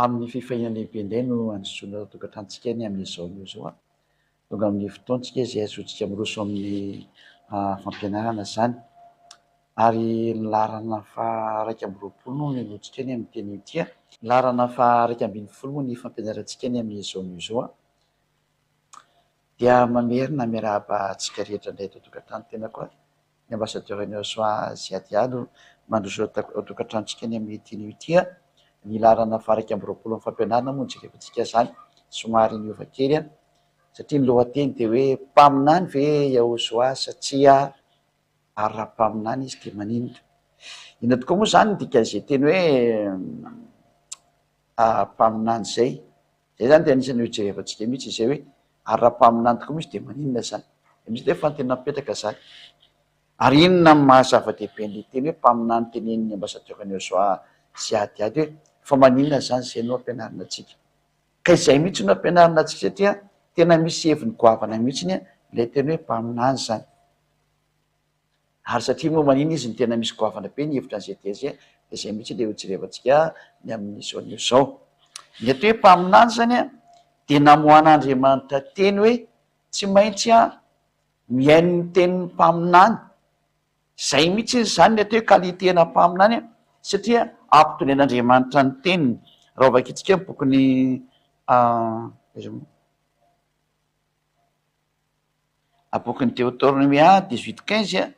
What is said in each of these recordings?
amin'ny fifainany lehibe indray no androsoana tokantrantsika ny amin'izao zao tonga amin'ny fotoantsika izay azotsika miroso amin'ny fampianarana zany ary larana faha 1 no nenotsika ny amin'ny teny ity larana faha 1 ny fampianarantsika ny amin'izao zao dia mamerina miarahaba antsika rehetra indray tokantrano tena koa ny ambassadeur-ny soa ziadiado mandroso tokantrantsika ny amin'ny teny ity ny larana faha 1 fampianarana moa jerevantsika zany somary niova kely satria ny lohateny dia hoe mpaminany ve Yahosoa satria ary raha mpaminany izy dia maninona ina tokoa moa zany dikan'izay teny hoe mpaminany zay zany dia anisany hoe jerevantsika mihitsy izay hoe ary raha mpaminany tokoa misy dia maninona zany misy dia fa tena mipetraka zany ary inona mahazava-dehibe ny teny hoe mpaminany tenen'ny ambassadeur-ny Yahosoa ziadiady hoe fa maninona zany zay no ampianarina atsika ka izay mihitsy no ampianarina atsika satria tena misy heviny goavana mihitsy ilay teny hoe mpaminany zany ary satria moa maninona izy ny tena misy goavana be ny hevitra an'izay tezay izay mihitsy ilay hojerevantsika ny amin'izao zao ny atao hoe mpaminany zany dia namohan'Andriamanitra teny hoe tsy maintsy miaino ny tenin'ny mpaminany zay mihitsy zany ny atao hoe kalitena mpaminany satria ampitonen'Andriamanitra ny teniny raha vakitsika ny bokony bokin'ny Deutéronomia 18:15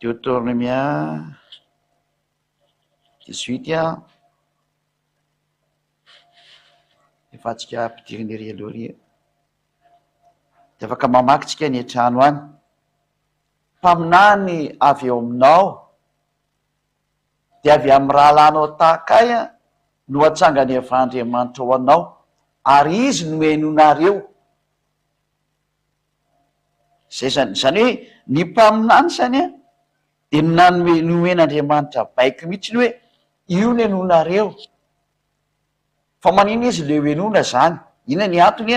Deutéronomia 18 efatsika ampidiriny ery aloha ery dia afaka mamakitsika ny an-trano any mpaminany avy eo aminao dia avy amin'ny rahalanao tahakay no hatsangany av'Andriamanitra ho anao ary izy no hainonareo zay zany hoe ny mpaminany zany dia nomen'Andriamanitra baiko mihitsy ny hoe io no hainonareo fa maninona izy le hoenona zany ina ny antony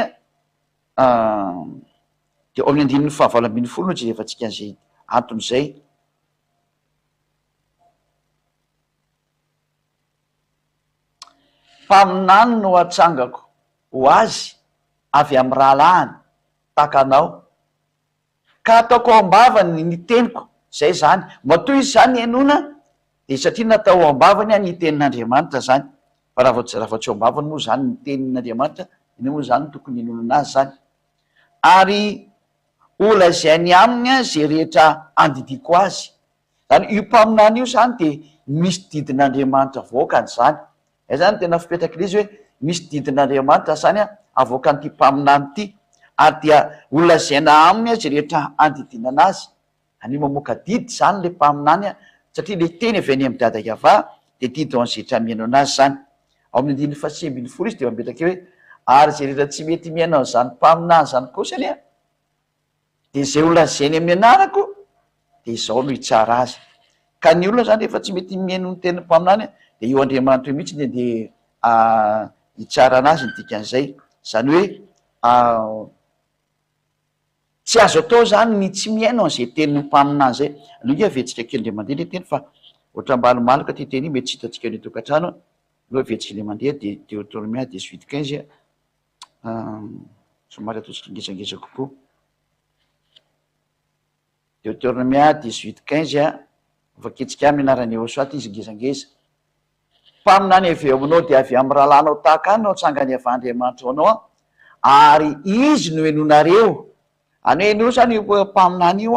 dia ao amin'ny 9:20 no jerevantsika an'izay antony izay mpaminany no hatsangako ho azy avy amin'ny rahalahiny tahaka anao ka ataoko ao am-bavany ny teniko zay zany matoa izy zany hainona dia satria natao ao am-bavany ny tenin'Andriamanitra zany fa raha vao tsy ao am-bavany moa zany ny tenin'Andriamanitra iny moa zany tokony hainonana azy zany ary olazainy aminy zay rehetra andidiko azy zany io mpaminany io zany dia misy didin'Andriamanitra avoakany zany zany tena fipetraka ilay izy hoe misy didin'Andriamanitra zany avoaka n'ity mpaminany ity ary dia olazaina aminy zay rehetra andidinana azy any mamoaka didy zany le mpaminany satria le teny avy any amin'ny dada Yava dia didy ao an'izay rehetra miaino anazy zany ao amin'ny 9:20 izy dia mipetraka hoe ary zay rehetra tsy mety miaino zany mpaminany zany kosany dia zay olazainy amin'ny anarako dia izao no hitsara azy ka ny olona zany rehefa tsy mety miaino ny tenin'ny mpaminany dia io Andriamanitra mihitsy dia hitsara anazy ny dikan'izay zany hoe tsy azo atao zany ny tsy miaino an'izay tenin'ny mpaminany zay aloha avetsika kely le mandeha le teny fa ohatra mbalimalaka ty teny mety tsy hitantsika ny tokantrano aloha avetsika le mandeha dia Deutéronomia 18:15 somary ataontsika ngezangeza kokoa Deutéronomia 18:15 vakitsika amin'ny anaran'ny Yahosoa ty izy ngezangeza mpaminany avy eo aminao dia avy amin'ny rahalanao tahaka any no hatsangany av'Andriamanitra ho anao ary izy no hainonareo any hoe ino zany io mpaminany io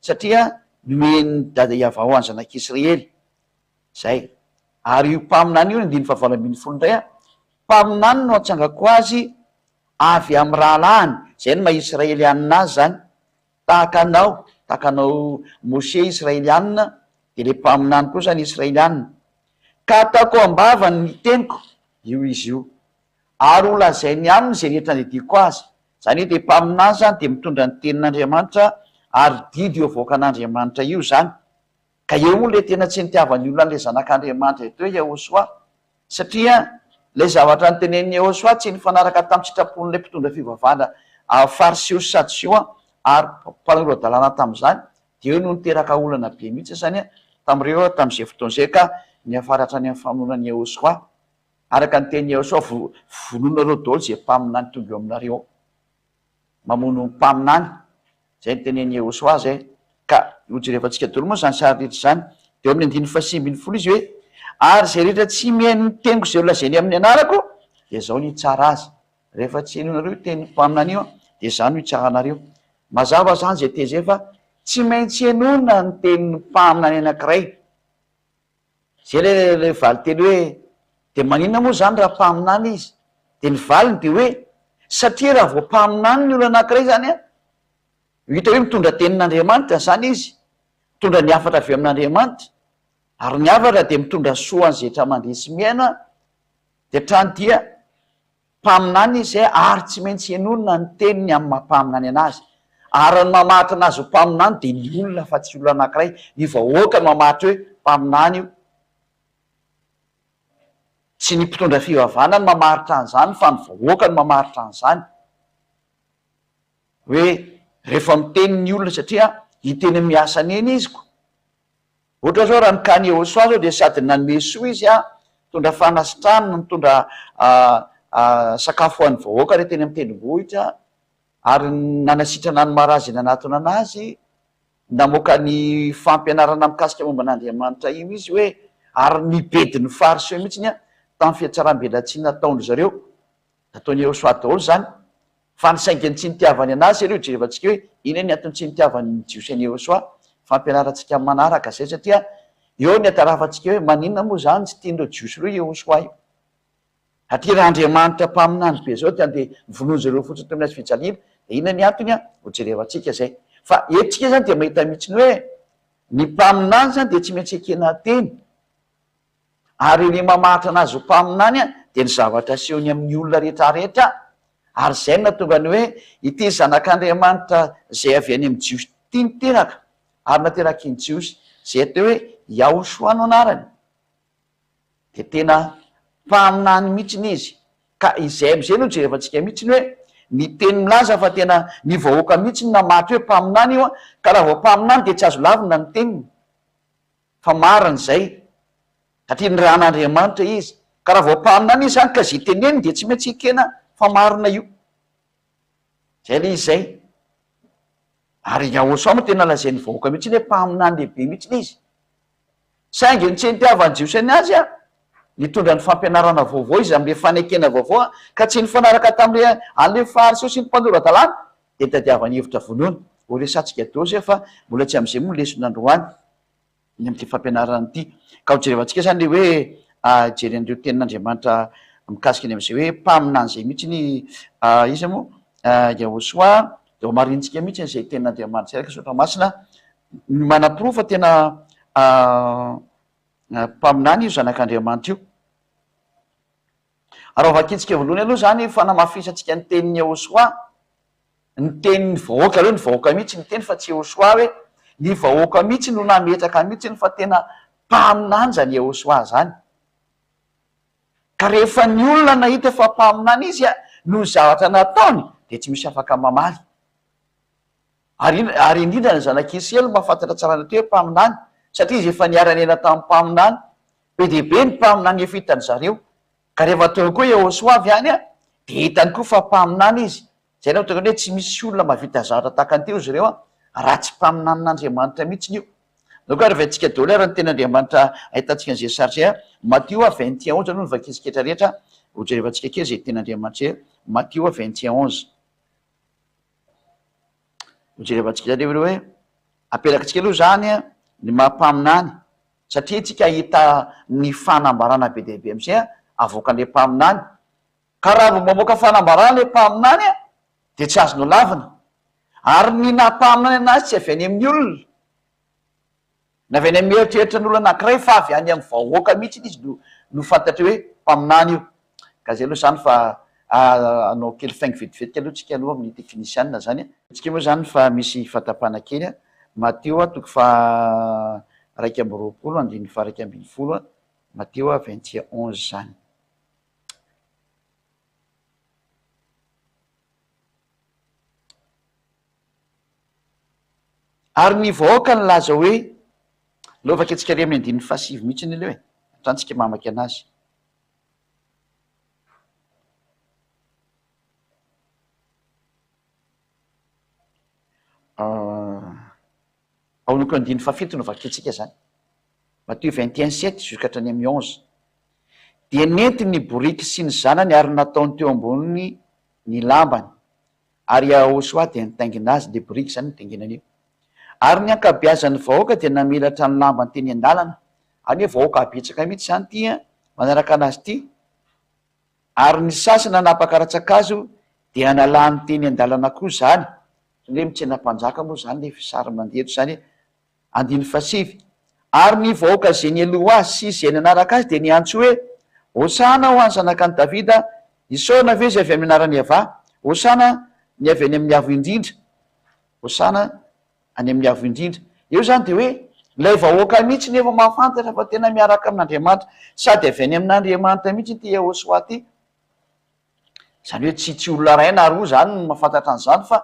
satria nomen'ny dada Yava ho any zanak'Israely zay ary io mpaminany io ny 9:20 indray mpaminany no hatsangako azy avy amin'ny rahalahiny zay no maha-israelianina azy zany tahaka anao Mose israelianina dia le mpaminany koa zany israelianina ka ataoko am-bavany ny teniko io izy io ary olazainy aminy zay rehetra andidiko azy zany hoe dia mpaminany zany dia mitondra ny tenin'Andriamanitra ary didy io avoakan'Andriamanitra io zany ka eo moa le tena tsy nitiavany olona n'lay zanak'Andriamanitra eto hoe Yahosoa satria lay zavatra nytenen'ny Yahosoa tsy nifanaraka tamin'ny sitrapon'ilay mpitondra fivavahana fariseo sy sadoseo ary mpanorandalàna tamin'izany dia eo no niteraka olana be mihitsy zany tamin'ireo tamin'izay fotoan'izay ka niafaratra any amin'ny famononan'ny Yahosoa araka ny teny Jehosoa vononareo daholo zay mpaminany tonga eo aminareo, mamono mpaminany, zay ny teneny Jehosoa zay. Ka hojerevantsika daholo moa zany sary rehetra zany, de eo amin'ny 9:1 izy hoe, ary zay rehetra tsy mihaino ny teniko zay lazainy amin'ny anarako de zao ny hitsara azy. Rehefa tsy hainonareo teny mpaminany io de zany no hitsara anareo. Mazava zany zay tezay fa tsy maintsy henona ny tenin'ny mpaminany anankiray. Zay le valy teny hoe, de maninona moa zany raha mpaminany izy? De ny valiny de hoe, satria raha vao mpaminany ny olo anankiray zany a, hita hoe mitondra tenin'Andriamanitra zany izy, mitondra ny hafatra avy amin'Andriamanitra, ary ny hafatra de mitondra soany zetra mandresy miaina, de trano dia mpaminany izy zay, ary tsy maintsy henonina ny teniny amin'ny mampaminany anazy. Ary ny mamatra anazy ho mpaminany de ny olona fa tsy olona anankiray, ny vahoaka ny mamatra hoe mpaminany io. Tsy ny mpitondra fivavahana ny mamaritra an'izany fa ny vahoaka ny mamaritra an'izany, hoe rehefa miteny ny olona satria hiteny miasany eny izyko. Ohatra zao raha nikany Jehosoa zao de sady nanome soa izy mitondra fanasitrana, mitondra sakafo ho an'ny vahoaka rehefa teny amin'ny tendrombohitra, ary nanasitrana ny marazy nanatona anazy, namoaka ny fampianarana mikasika momba an'Andriamanitra io izy hoe, ary nibediny fariseo mihitsiny tamin'ny fiatsaram-belatsiana nataony zareo, nataony Jehosoa daholo zany, fa ny saingany tsy nitiavany anazy ireo. Jerevantsika hoe ina ny antony tsy nitiavany jiosy any Jehosoa, fampianarantsika manaraka zay, satria eo ny atarafantsika hoe maninona moa zany tsy tian'ireo jiosy reo Jehosoa io. Satria raha Andriamanitra mpaminany be zao de vonoiny zareo fotsiny teo amin'ny fijaliana, de ina ny antony ho jerevantsika zay. Fa etsika zany de mahita mihitsiny hoe ny mpaminany zany de tsy maintsy ekena teny, ary ny mamaritra anazy ho mpaminany de ny zavatra asehony amin'ny olona rehetrarehetra. Ary zay no natonga ny hoe ity zanak'Andriamanitra zay avy any amin'ny jiosy tia niteraka, ary nateraka iny jiosy zay atao hoe Jehosoa no anarany, de tena mpaminany mihitsiny izy. Ka izay am'izay no jerevantsika mihitsiny hoe ny teny milaza fa tena ny vahoaka mihitsy namatra hoe mpaminany io ka raha vao mpaminany de tsy azo lavina ny teniny, fa mariny zay, satria ny ran'Andriamanitra izy. Ka raha vao mpaminany izy zany ka zay teneny de tsy maintsy ekena fa marina io. Zay le izy zay. Ary Jehosoa moa tena lazainy vahoaka mihitsiny hoe mpaminany lehibe mihitsiny izy. Saingy ny tsy nitiavany jiosy any azy nitondra ny fampianarana vaovao izy am'le fanekena vaovao, ka tsy nifanaraka tam'le an'le fariseo sy ny mpandora-dalàna, de tadiavany hevitra vonoana. Ho resatsika daholo zay fa mbola tsy am'izay moa lesona androany ny am'ty fampianarana ity. Ka ho jerevantsika zany le hoe jery an'ireo tenin'Andriamanitra mikasika ny am'izay hoe mpaminany zay mihitsiny iza moa Jehosoa, de ho marintsika mihitsy zay tenin'Andriamanitra raiky sotra masina manam-poroa fa tena mpaminany io zanak'Andriamanitra io. Ary vakitsika voalohany aloha zany fanamafisantsika ny tenin'ny Jehosoa, ny tenin'ny vahoaka aloha, ny vahoaka mihitsy ny teny fa tsy Jehosoa hoe ny vahoaka mihitsy no nametraka mihitsy fa tena mpaminany zany Jehosoa zany. Ka rehefa ny olona nahita fa mpaminany izy no zavatra nataony de tsy misy afaka mamaly. Ary indrindra ny zanak'Israely mahafantatra tsara ny hoe mpaminany, satria izy efa niarany ela tamin'ny mpaminany, be dehibe ny mpaminany efa hitany zareo. Ka rehefa tonga koa Jehosoa avy any de hitany koa fa mpaminany izy. Zay no tonga hoe tsy misy olona mahavita zavatra tahaka an'ity izy ireo raha tsy mpaminan'Andriamanitra mihitsy io. Nao koa revantsika daholo raha ny ten'Andriamanitra ahitantsika an'izay sary zay Matthieu 21:11 aloha ny vakitsika rehetrarehetra, ho jerevantsika kely zay ten'Andriamanitra Matthieu 21:11. Ho jerevantsika zany hoe apelakatsika aloha zany ny mampaminany, satria tsika hita ny fanambarana be dehibe am'izay avoakan'le mpaminany. Ka raha vao mamoaka fanambarana le mpaminany de tsy azonao lavina. Ary ny nampaminany anazy tsy avy any amin'ny olona, na avy any amin'ny eritreritra n'olona anankiray, fa avy any amin'ny vahoaka mihitsy izy no fantatra hoe mpaminany io. Ka zay aloha zany fa anao kely faingo vetivetika aloha tsika aloha amin'ny teknisianina zany. Tsika moa zany fa misy fatapana kely Matthieu toko fa 2:20 Matthieu 21:11 zany. Ary ny vahoaka ny laza hoe lovaka antsika re amin'ny 9:7 mihitsy ny le hoe atransika mamaky anazy. ao noko andiny fafito no vakitsika zany Matthieu 21:7 jusqu'à 11 dia nenti ny boriky sy ny zanany ary nataony teo ambony ny lambany ary Yahosoa dia nitaingina azy de boriky zany nitainginany io ary ny ankabeazan'ny vahoaka dia namelatra ny lambany teny an-dalana ary hoe vahoaka abetsaka mihitsy zany tia manaraka anazy ity ary ny sasana napakaratsaka azy dia nalany teny an-dalana koa zany le mitsenam-panjaka moa zany le fisary mandeto zany andiny fasivy ary ny vahoaka zay ny aloha azy sy zay nanaraka azy dia niantso hoe hosana ho any zanaka ny Davida isaona ve zay avy amin'ny anarany ava hosana ny avy any amin'ny avo indrindra hosana any amin'ny avo indrindra eo zany de hoe lay vahoaka mihitsy nefa mahafantatra fa tena miaraka amin'Andriamanitra sady avy any amin'Andriamanitra mihitsy ty Yahosoa ty zany hoe tsy olona ray na roa zany no mahafantatra an'izany fa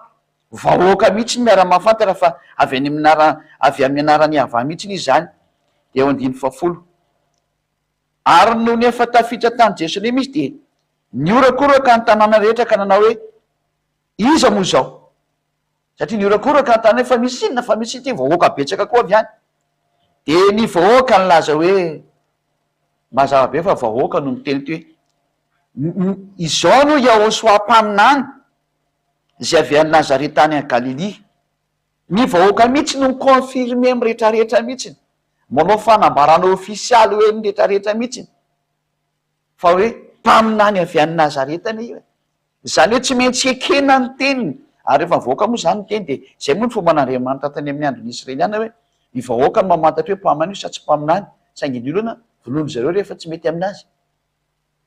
vahoaka mihitsy miara mahafantatra fa avy amin'ny anarany ava mihitsy izy zany de eo andiny fafolo ary no nefa tafitra tany Jerosalema izy de niorakoraka ny tanàna rehetra ka nanao hoe iza moa zao satria niorakoraka ny tanàna fa misy inona fa misy ty vahoaka betsaka koa avy any de ny vahoaka nylaza hoe mazava be fa vahoaka no miteny ty hoe izao no Yahosoa mpaminany zay avy any Nazareta any Galili ny vahoaka mihitsy no mikonfirme mirehetrarehetra mihitsy manao fanambarana ofisialy hoe ny rehetrarehetra mihitsy fa hoe mpaminany avy any Nazareta ane io zany hoe tsy maintsy ekena ny teniny ary rehefa vahoaka moa zany ny teny de zay moa ny fomba an'Andriamanitra tany amin'ny andron'ny Israeliana hoe ny vahoaka no mamantatra hoe mpaminany io sa tsy mpaminany saingy ny olona vonoiny zareo rehefa tsy mety aminazy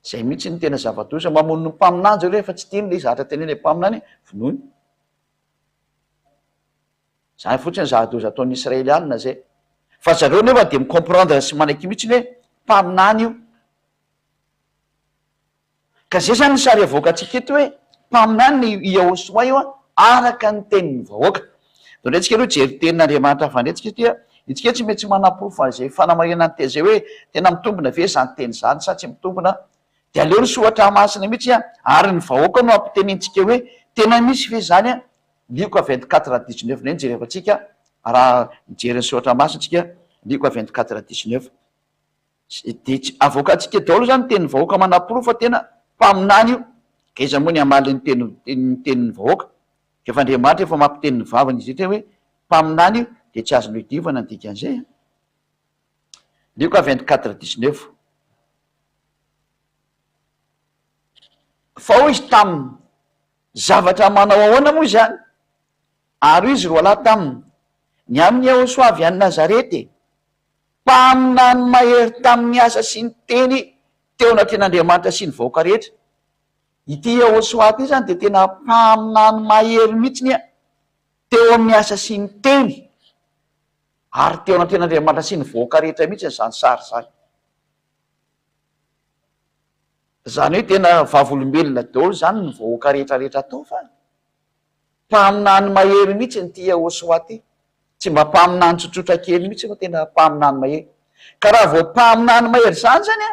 zay mihitsy ny tena zava-doza mamono ny mpaminany zareo rehefa tsy teny le zahatra teneny mpaminany vonoiny zany fotsiny zava-doza ataon'ny Israeliana zay fa zareo nefa de micomprendre sy manaiky mihitsy hoe mpaminany io ka zay zany ny sary avoaka atsika eto hoe mpaminany ny Yahosoa io araka ny tenin'ny vahoaka donre tsika aloha jery tenin'Andriamanitra fandretsika tia itsika tsy maintsy manam-pofo zay fanamarena ny te zay hoe tena mitombona ve zany teny zany sa tsy mitombona de aleo ny soatra masina mihitsy ary ny vahoaka no ampitenentsika hoe tena misy ve zany Luc 24:19 neny jery afatsika raha mijery ny soatra masina tsika Luc 24:19 de avoakatsika daholo zany tenin'ny vahoaka manam-poro fa tena mpaminany io ka iza moa ny amaly ny tenin'ny vahoaka efa Andriamanitra efa mampitenin'ny vavany izy ety hoe mpaminany io de tsy azony hidivana ny dikan'izay Luc 24:19 fa hoy izy taminy zavatra manao ahoana moa zany ary izy roa lahy taminy ny amin'ny Yahosoa avy any Nazarety mpaminany mahery tamin'ny asa sy ny teny teo anatin'Andriamanitra sy ny vahoaka rehetra ity Yahosoa ty zany de tena mpaminany mahery mihitsy teo amin'ny asa sy ny teny ary teo anatin'Andriamanitra sy ny vahoaka rehetra mihitsy zany sary zany zany hoe tena vavolombelona daholo zany ny vahoaka rehetrarehetra tao fa mpaminany mahery mihitsy ny ty Yahosoa ty tsy mba mpaminany tsotsotra kely mihitsy fa tena mpaminany mahery ka raha vao mpaminany mahery zany zany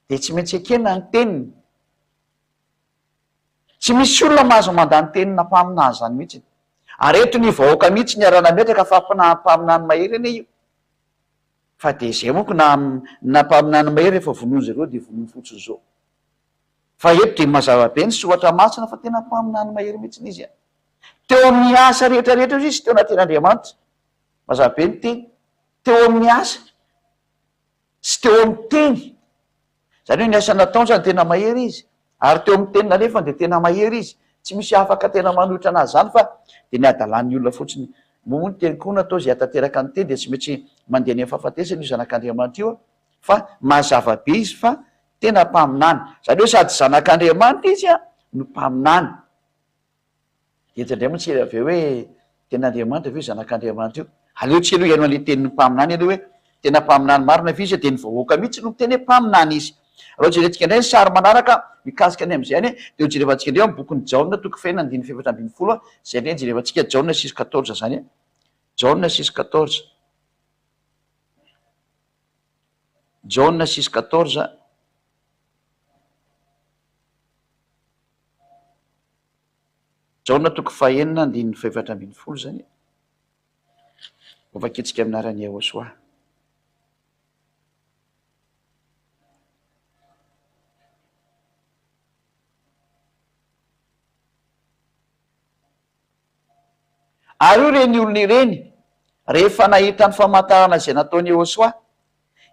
de tsy maintsy ekena ny teniny tsy misy olona mahazo mandany tenina mpaminany zany mihitsy ary eto ny vahoaka mihitsy ny arana metraka fa mpaminany mahery ane io fa de zay moko na mpaminany mahery efa vonoiny zareo de vonoiny fotsiny zao fa eto de mazava be ny soatra masina fa tena mpaminany mahery mihitsy izy teo amin'ny asa rehetrarehetra izy teo anatin'Andriamanitra mazava be ny teny teo amin'ny asa sy teo amin'ny teny zany hoe ny asa nataony zany tena mahery izy ary teo amin'ny tenina nefa de tena mahery izy tsy misy afaka tena manohitra anazy zany fa de ny adalan'ny olona fotsiny moa ny teny koa natao zay atateraka ny teny de tsy maintsy mandeha ny fahafatesany io zanak'Andriamanitra io fa mazava be izy fa tena mpaminany zany hoe sady zanak'Andriamanitra izy no mpaminany etandray moa tsy aveo hoe tena Andriamanitra ve zanak'Andriamanitra io aleo tsy aloha ianao an'le tenin'ny mpaminany aloha hoe tena mpaminany marina fa izy de ny vahoaka mihitsy no teny mpaminany izy raha jerentsika indray ny sary manaraka mikasika ny am'izay any de jerevantsika indray amin'ny bokon'ny Jaona toko faina andiny 7:20 zay ndray jerevantsika Jaona 6:14 zany Jaona 6:14 Jaona 6:14 Jaona toko fahenina andiny 7:20 zany ovakitsika aminarany Yehosoa. Ary io reny olona ireny rehefa nahita ny famantarana izay nataony Yehosoa,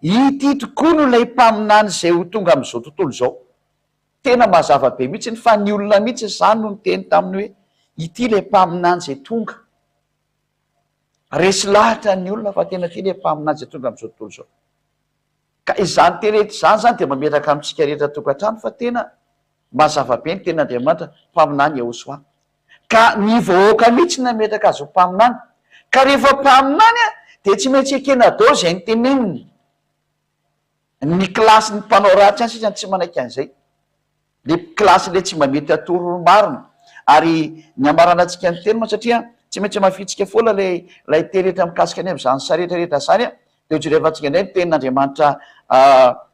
ity tokoa no ilay mpaminany izay ho tonga amin'izao tontolo izao. Tena mazava be mihitsy ny fa ny olona mihitsy izany no niteny taminy hoe ity ilay mpaminany izay tonga. Resy lahatra ny olona fa tena ity ilay mpaminany izay tonga amin'izao tontolo izao. Ka izany terety izany zany dia mametraka amintsika rehetra tokantrano fa tena mazava be ny ten'Andriamanitra mpaminany Yehosoa. Ka ny vahoaka mihitsy nametraka azy ho mpaminany. Ka rehefa mpaminany dia tsy maintsy ekena dao izay niteneniny. Ny kilasy ny mpanao ratsy any sisa tsy manaiky an'izay. Le kilasy le tsy mba mety atoro marina. Ary ny amarana antsika ny teny moa satria tsy maintsy mafitsika foana lay terehetra mikasika ny amin'izany saretrarehetra zany dia hojerevantsika indray ny tenin'Andriamanitra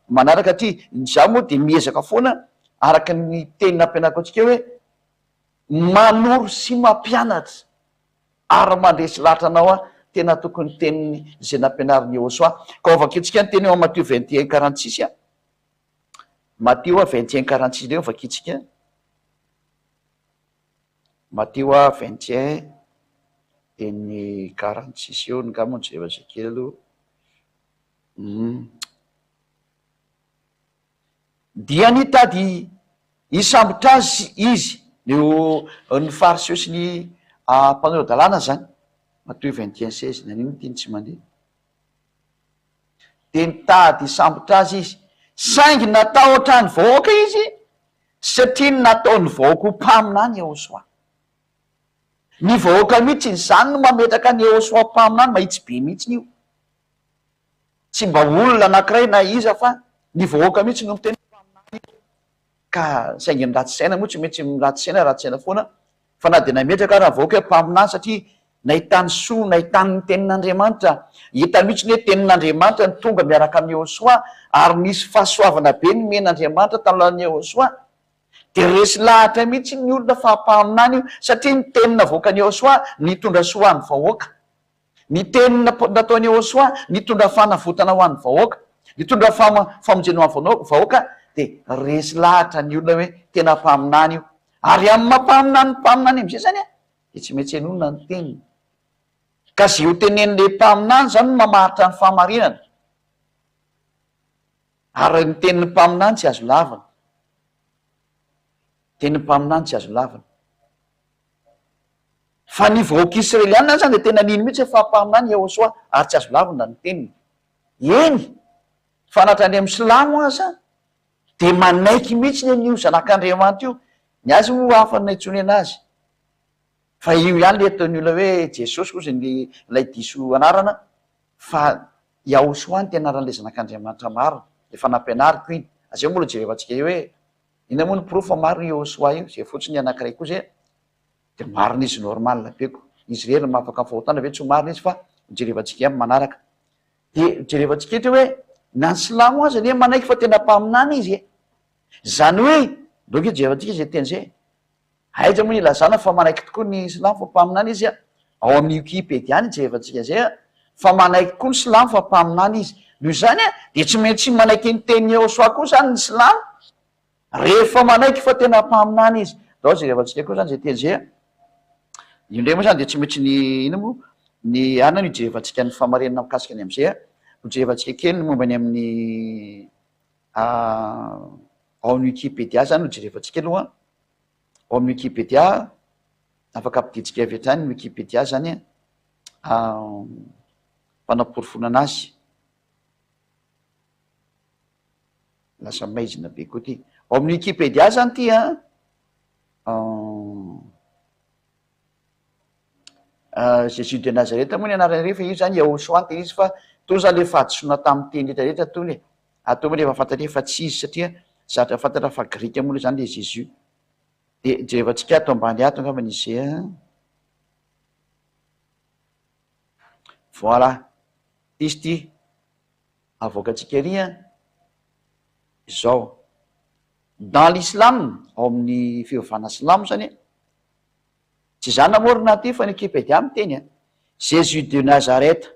manaraka ty. Izaho moa dia miezaka foana araka ny tenina ampianariko antsika hoe manoro sy mampianatra ary mandresy lahatra anao tena tokony teniny izay nampianarin'i Yehosoa. Ka ovakitsika ny teny eo Matthieu 21:46 Matthieu 21:46 reo ovakitsika. Matthieu 21:46 eo ngamba jerevasika kely aloha. Dia nitady hisambotra azy izy eo ny fariseo sy ny mpanao dalàna zany. Matthieu 21:16 nanino tiny tsy mandeha. Dia nitady hisambotra azy izy saingy natahotra ny vahoaka izy satria nataony vahoaka ho mpaminany Yehosoa. Ny vahoaka mihitsy izany no mametraka ny Yehosoa mpaminany mahitsy be mihitsy io. Tsy mba olona anankiray na iza fa ny vahoaka mihitsy no miteny mpaminany. Ka saingy ny ratsy saina moa tsy maintsy ratsy saina foana fa na dia nametraka raha vahoaka mpaminany satria nahitany soa, nahitany ny tenin'Andriamanitra. Hita mihitsy ny hoe tenin'Andriamanitra ny tonga miaraka amin'ny Yehosoa ary nisy fahasoavana be ny men'Andriamanitra tamin'ny Yehosoa. Dia resy lahatra mihitsy ny olona fa mpaminany io satria ny tenina voakan'i Yehosoa nitondra soa an'ny vahoaka. Ny tenina nataon'i Yehosoa nitondra fanavotana ho an'ny vahoaka, nitondra famonjena ho an'ny vahoaka. Dia resy lahatra ny olona hoe tena mpaminany io. Ary amin'ny mampaminany mpaminany amin'izay zany dia tsy maintsy enonina ny teniny. Ka zay ho tenen'ilay mpaminany zany no mamaritra ny fahamarinana. Ary ny tenin'ny mpaminany tsy azo lavana. Tenin'ny mpaminany tsy azo lavana. Fa ny vahoaka Israeliana zany dia tena nino mihitsy fa mpaminany Yehosoa ary tsy azo lavana ny teniny. Eny, fanatrany amin'ny silamo aza dia manaiky mihitsy ny an'io zanak'Andriamanitra io. Ny azy ho hafa ny intsony anazy. Fa io ihany le ataony olona hoe Jesosy kosa ilay diso anarana fa Yehosoa ny tenaran'ilay zanak'Andriamanitra marina. Efa nampianariko iny. Azay mbola jerevantsika io hoe ina moa ny profo fa marina Yehosoa io, zay fotsiny anankiray koa zay dia marina izy normal beko. Izy reriny mahafaka fahotana ve tsy ho marina izy fa jerevantsika amin'ny manaraka. Dia jerevantsika eto hoe na ny silamo aza ne manaiky fa tena mpaminany izy. Zany hoe doka jerevantsika zay teny zay. Aiza moa ny ilazana fa manaiky tokoa ny silamo fa mpaminany izy ao amin'ny Wikipédia ny jerevantsika zay fa manaiky koa ny silamo fa mpaminany izy. Noho izany dia tsy maintsy manaiky ny teny Yehosoa koa zany ny silamo rehefa manaiky fa tena mpaminany izy. Dao jerevantsika koa zany zay teny zay. Io ndray moa zany dia tsy maintsy ny ina moa ny anona ny jerevantsika ny famarenana mikasika ny amin'izay jerevantsika kely ny momba ny amin'ny ao amin'ny Wikipédia zany no jerevantsika aloha. Ao amin'ny Wikipédia afaka ampiditsika avy hatrany ny Wikipédia zany mpanamporofona anazy. Lasa maizina be koa ty. Ao amin'ny Wikipédia zany ty Jésus de Nazareth moa ny anarany rehefa io zany Yehosoa dia izy fa to zany le fahadisoana tamin'ny teny rehetrarehetra tony. Atao moa rehefa fantatra efa tsy izy satria zatra fantatra fa grika moa zany le Jésus. Dia jerevantsika ato ambany ato angamba izay voilà izy ty avoakantsika ery izao. Dans l'islam ao amin'ny fivavahana silamo zany tsy zany namorona ty fa ny Wikipédia miteny Jésus de Nazareth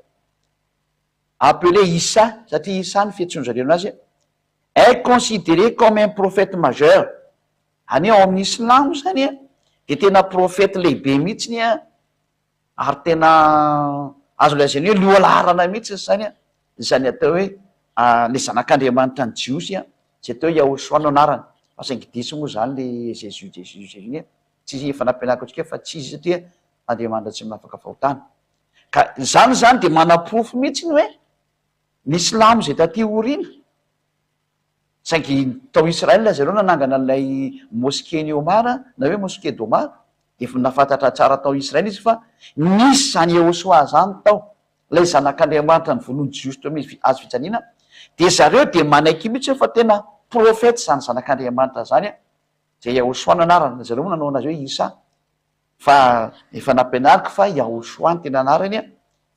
appelé Isa satria Isa ny fiantsoan'zareo anazy est considéré comme un prophète majeur. Any ao amin'ny Islamo zany de tena profety lehibe mihitsiny ary tena azo lazainy hoe lohalarana mihitsy zany zany atao hoe le zanak'Andriamanitra ny jiosy zay atao hoe Yahosoa no anarany fa saingy diso moa zany le Jésus iny tsy efa nampianariko atsika fa tsy izy satria Andriamanitra tsy minafaka fahotana ka zany de manam-pofo mihitsy ny hoe ny Islamo zay taty orina saingy tao Israel zareo nanangana an'ilay moskeny Omar na hoe moské d'Omar de nafantatra tsara tao Israel izy fa nisy zany Yahosoa zany tao lay zanak'Andriamanitra ny vonoany jiosy teo amin'ny azo fijaliana de zareo de manaiky mihitsy fa tena profety zany zanak'Andriamanitra zany zay Yahosoa no anarany zareo moa nanao anazy hoe Isa fa efa nampianariko fa Yahosoa ny tena anarany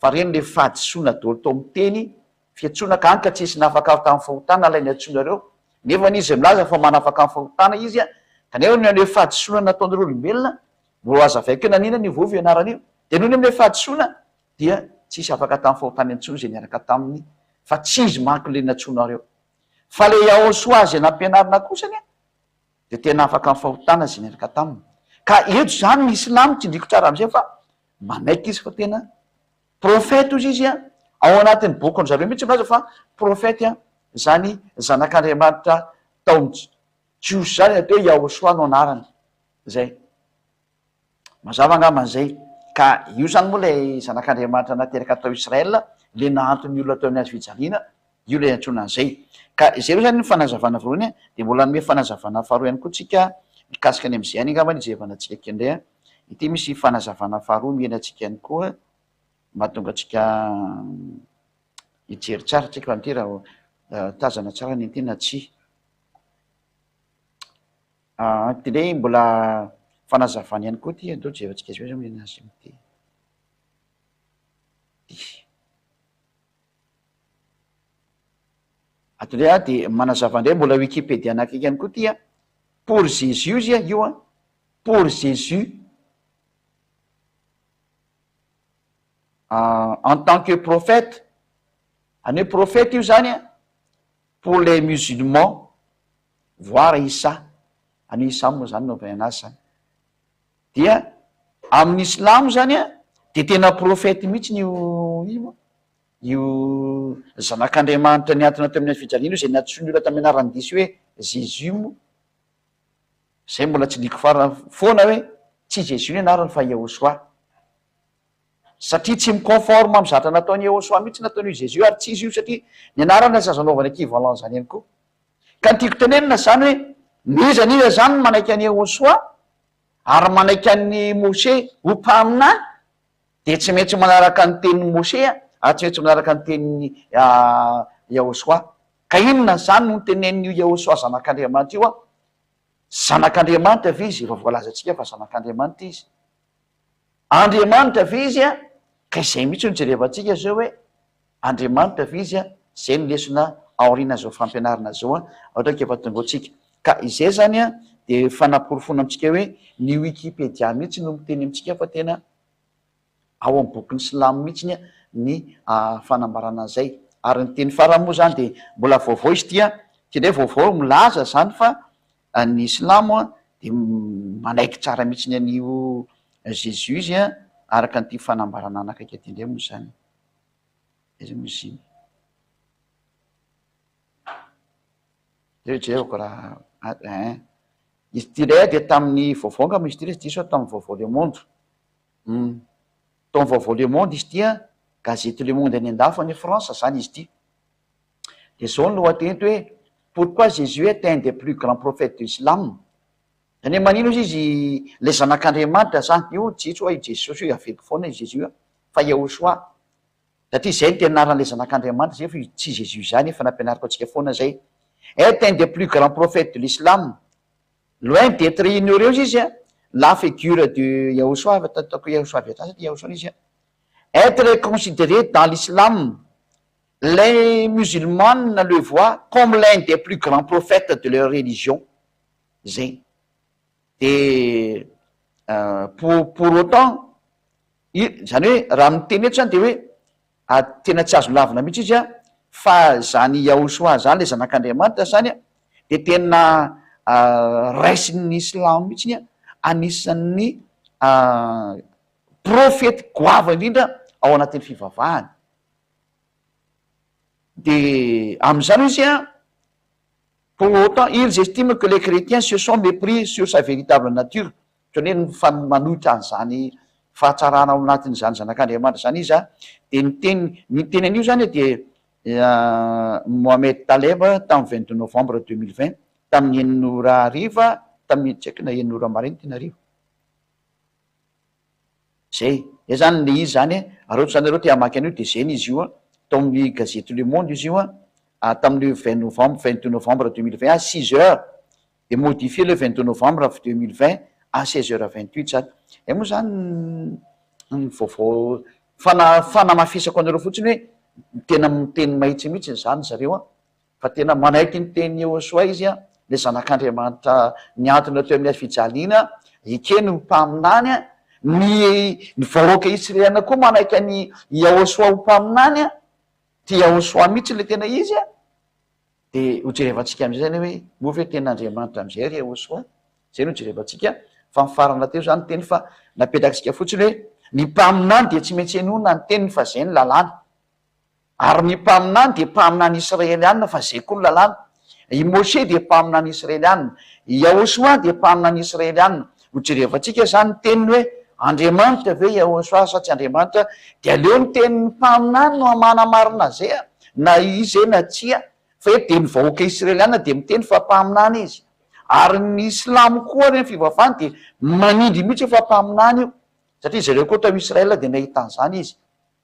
fa reny le fahadisoana daholo tao amin'ny teny fiantsoana ka any ka tsisy nafaka tamin'ny fahotana lay ny antsonareo nefa n'izy milaza fa manafaka amin'ny fahotana izy kanefa ny hoe fahadisoana nataon'ireo olombelona mbo azavaiko nanina ny vovy ianarana io de noho ny am'le fahadisoana dia tsisy afaka tamin'ny fahotana antsony zay niaraka taminy fa tsy izy manko le natsonareo fa le Yahosoa zay nampianarina kosany de tena afaka amin'ny fahotana zay niaraka taminy ka eto zany ny Islamo tsindriko tsara am'izay fa manaiky izy fa tena profety ozy izy ao anatin'ny bokon'ny zareo mihitsy milaza fa profety zany zanak'Andriamanitra taony jiosy zany atao hoe Yahosoa no anarany zay mazava angaman'zay ka io zany moa lay zanak'Andriamanitra nateraka tao Israel le nahanton'ny olona tao amin'ny azo fijaliana io le antsona an'izay ka zay ro zany ny fanazavana voalohany de mbola anome fanazavana faharoa ihany koa tsika mikasika any am'izay any angambany izay evanatsika kendray ity misy fanazavana faharoa miena atsika ihany koa mahatonga atsika hijery tsara tsika fa mity raha tazana tsara ny tena tsy ty le mbola fanazavana ihany koa ty andao jevatsika azy hoe zao miena azy amity atodea de manazavandray mbola Wikipédia anakaiky ihany koa ty pour Jésus izy io pour Jésus en tant que prophète any hoe prophète io zany pour les musulmans voire Isa any Isa moa zany no anazy zany dia amin'ny Islamo zany de tena profety mihitsy io zanak'Andriamanitra niantona teo amin'ny azo fijaliana io zay natsony olona tamy anarany diso hoe Jésus mo zay mbola tsy diko foana hoe tsy Jésus ny anarany fa Yahosoa satria tsy miconforme amy zatra nataony Yahosoa mihitsy nataon'io Jésus ary tsy izy io satria ny anarana sy azanaovana équivalent zany ihany koa ka ny tiako tenenina zany hoe niza zany manaiky any Yahosoa ary manaiky an'ny Mosé ho mpaminany de tsy maintsy manaraka ny tenin'ny Mosé ary tsy maintsy manaraka ny tenin'ny Yahosoa ka inona zany no tenen'io Yahosoa zanak'Andriamanitra io zanak'Andriamanitra ve izy efa voalazantsika fa zanak'Andriamanitra izy Andriamanitra ve izy ka izay mihitsy no jerevantsika zao hoe Andriamanitra ve izy zay no lesona aorina zao fampianarana zao ohatra ke efa tonga atsika ka izay zany de fanaporofona amitsika hoe ny Wikipédia mihitsy no miteny amitsika fa tena ao amin'ny bokin'ny Silamo mihitsy ny fanambarana zay ary ny teny farany moa zany de mbola vaovao izy tindray vaovao milaza zany fa ny Silamo de manaiky tsara mihitsy ny an'io Jésus izy araka nyty fanambarana anakaiky tindray moa zany izy misy jereko raha izy tindray de tamin'ny vaovao nga misy ty izy diso tamin'ny vaovao Le Monde tamin'ny vaovao Le Monde izy ty gazety Le Monde any andafo any France zany izy ty de zao ny lohateny hoe pourquoi Jésus est un des plus grands prophètes de l'islam zany hoe manino izy le zanak'Andriamanitra zany io jitso hoe Jesosy io aveko foana izy Jésus fa Yahosoa satria zay ny tenaran'le zanak'Andriamanitra zay fa tsy Jésus zany fa nampianariko atsika foana zay est un des plus grands prophètes de l'islam loin d'être ignoré izy la figure de Yahosoa tatako Yahosoa viatra satria Yahosoa izy être considéré dans l'islam les musulmans le voient comme l'un des plus grands prophètes de leur religion zay de pour autant zany hoe raha miteny eto zany de hoe tena tsy azo lavina mihitsy izy a fa zany Yahosoa zany le zanak'Andriamanitra zany a de tena raisin'ny Islamo mihitsy a anisan'ny profety goava indrindra ao anatin'ny fivavahany. De am'izany izy a pour autant ils estiment que les chrétiens se sont mépris sur sa véritable nature, ohatrany hoe manohitra an'izany fahatsarana ao anatin'izany zanak'Andriamanitra zany izy a de ny teny an'io zany de Mohamed Taleb tamin'ny 22 novembre 2020 tamin'ny eninora ariva tamin'ny tsy haiko na eninora maraina tena ariva zay zany le izy zany aroto zany areo te hamaky an'io de zeny izy io a tao amin'ny gazety Le Monde izy io a tamin'ny 22 novembre 2020 à 6 heures et modifié le 22 novembre 2020 à 16h28 zany moa zany ny vaovao fanamafisako anareo fotsiny hoe tena miteny mahitsy mihitsy zany zareo a fa tena manaiky ny teny Yahosoa izy a le zanak'Andriamanitra niantona teo amin'ny fijaliana ikeny mpaminany a ny vahoaka Israeliana koa manaiky ny Yahosoa ho mpaminany a ty Yahosoa mihitsy le tena izy a de hojerevantsika am'izay zany hoe moa hoe ten'Andriamanitra am'izay ry Yahosoa zay no hojerevantsika fa mifarana teo zany teny fa napetraksika fotsiny hoe ny mpaminany de tsy maintsy enona ny teniny fa zay ny lalàna ary ny mpaminany de mpaminany Israeliana fa zay koa ny lalàna. I Moshe de mpaminany Israeliana, Yahosoa de mpaminany Israeliana. Hojerevantsika zany teniny hoe Andriamanitra ve Yahosoa sa tsy Andriamanitra de aleo ny tenin'ny mpaminany no amanamarina zay a na izy na tsia fa hoe de ny vahoaka Israeliana de miteny fa mpaminany izy ary ny Islamo koa reny fivavahany de manindry mihitsy fa mpaminany io satria zareo koa tao Israela de nahitan'izany izy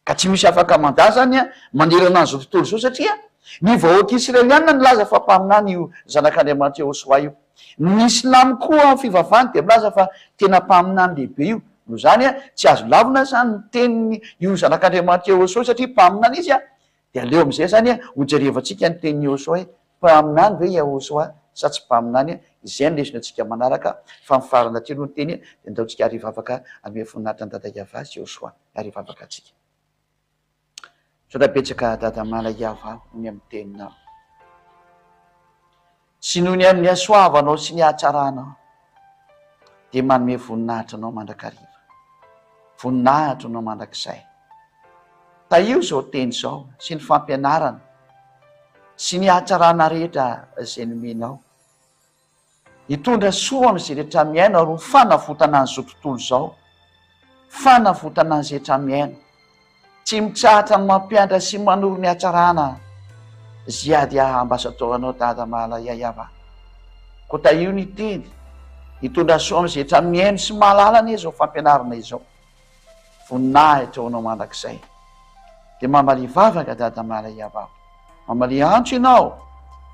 ka tsy misy afaka manda zany a manerana an'izao tontolo zao satria ny vahoaka Israeliana nilaza fa mpaminany io zanak'Andriamanitra Yahosoa io. Ny Islamo koa fivavahany de milaza fa tena mpaminany lehibe io no zany a tsy azo lavina zany ny teniny io zanak'Andriamanitra Yahosoa satria mpaminany izy a de aleo am'izay zany a hojerevantsika ny teniny Yahosoa hoe mpaminany ve Yahosoa sa tsy mpaminany a izay ny lesona antsika manaraka fa mifarana aty aloha ny teny de ndaontsika ariva afaka ame voninahitra ny Dada Iavasy Yahosoa ariva afaka atsika sodapetsaka Dada Malaiava ny amin'ny teninao sy noho ny amin'ny asoavanao sy ny hatsaranao de manome voninahitra anao mandrakariva voninahitra anao mandrakizay taio zao teny zao sy ny fampianarana sy ny hatsarana rehetra zay nomenao hitondra soa am'izay rehetra miaina ro fanavotana an'izao tontolo zao fanavotana an'izay rehetra miaina tsy mitsahatra ny mampianatra sy manoro ny hatsarana ziady ahambasataonao Dada Malaiava ko taio ny teny hitondra soa am'izay rehetra miaina sy mahalalana izao fampianarana izao voninahitra anao mandrakizay de mamaly vavaka Dada Malaiava mamaly antso ianao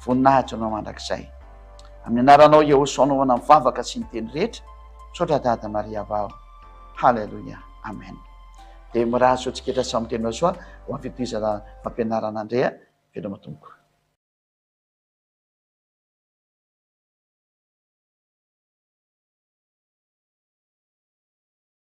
voninahitra anao mandrakizay amin'ny anaranao Yahosoa anao ana mivavaka sy ny teny rehetra sotra Dada Malaiava halleluia amen de miraha soatsiketra samy teny Yahosoa ho afitoizana fampianarana andrea velo matomboka